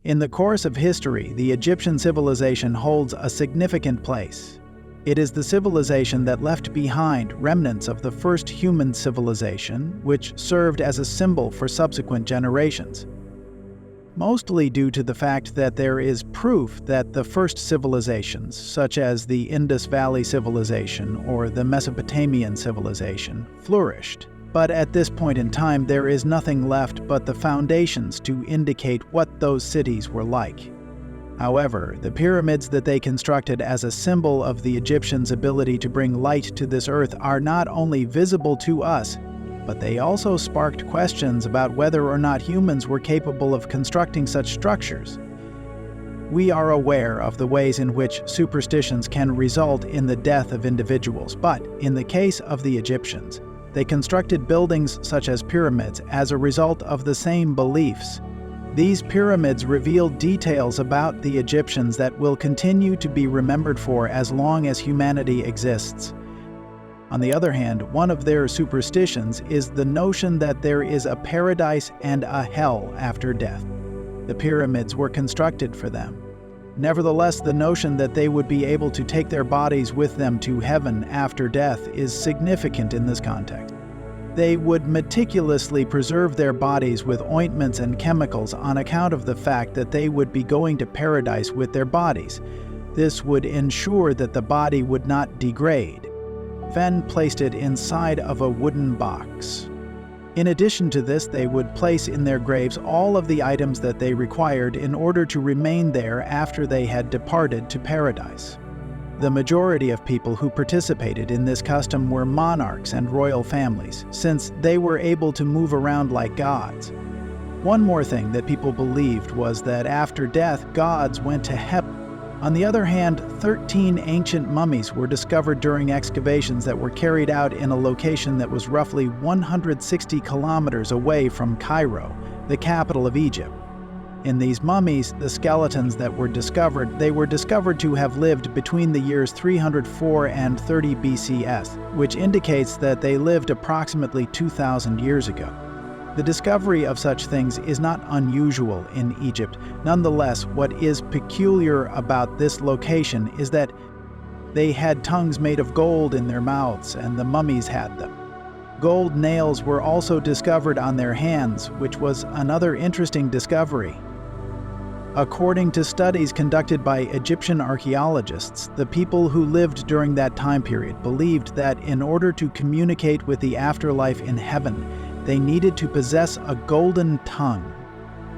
In the course of history, the Egyptian civilization holds a significant place. It is the civilization that left behind remnants of the first human civilization, which served as a symbol for subsequent generations. Mostly due to the fact that there is proof that the first civilizations, such as the Indus Valley Civilization or the Mesopotamian civilization, flourished. But at this point in time, there is nothing left but the foundations to indicate what those cities were like. However, the pyramids that they constructed as a symbol of the Egyptians' ability to bring light to this earth are not only visible to us, but they also sparked questions about whether or not humans were capable of constructing such structures. We are aware of the ways in which superstitions can result in the death of individuals, but in the case of the Egyptians, they constructed buildings such as pyramids as a result of the same beliefs. These pyramids reveal details about the Egyptians that will continue to be remembered for as long as humanity exists. On the other hand, one of their superstitions is the notion that there is a paradise and a hell after death. The pyramids were constructed for them. Nevertheless, the notion that they would be able to take their bodies with them to heaven after death is significant in this context. They would meticulously preserve their bodies with ointments and chemicals on account of the fact that they would be going to paradise with their bodies. This would ensure that the body would not degrade. Then placed it inside of a wooden box. In addition to this, they would place in their graves all of the items that they required in order to remain there after they had departed to paradise. The majority of people who participated in this custom were monarchs and royal families, since they were able to move around like gods. One more thing that people believed was that after death, gods went to heaven. On the other hand, 13 ancient mummies were discovered during excavations that were carried out in a location that was roughly 160 kilometers away from Cairo, the capital of Egypt. In these mummies, the skeletons that were discovered, they were discovered to have lived between the years 304 and 30 BCS, which indicates that they lived approximately 2,000 years ago. The discovery of such things is not unusual in Egypt. Nonetheless, what is peculiar about this location is that they had tongues made of gold in their mouths, and the mummies had them. Gold nails were also discovered on their hands, which was another interesting discovery. According to studies conducted by Egyptian archaeologists, the people who lived during that time period believed that in order to communicate with the afterlife in heaven, they needed to possess a golden tongue.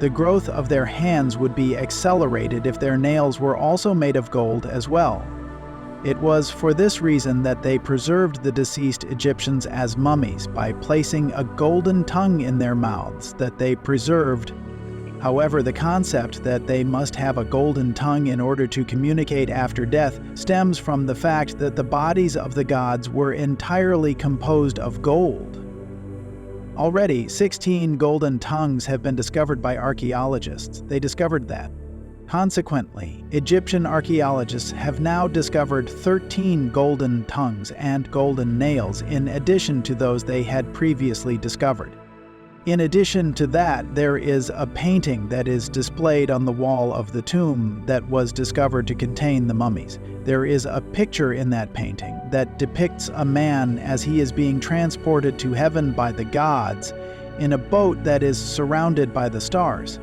The growth of their hands would be accelerated if their nails were also made of gold as well. It was for this reason that they preserved the deceased Egyptians as mummies by placing a golden tongue in their mouths that they preserved. However, the concept that they must have a golden tongue in order to communicate after death stems from the fact that the bodies of the gods were entirely composed of gold. Already, 16 golden tongues have been discovered by archaeologists. They discovered that. Consequently, Egyptian archaeologists have now discovered 13 golden tongues and golden nails in addition to those they had previously discovered. In addition to that, there is a painting that is displayed on the wall of the tomb that was discovered to contain the mummies. There is a picture in that painting that depicts a man as he is being transported to heaven by the gods in a boat that is surrounded by the stars.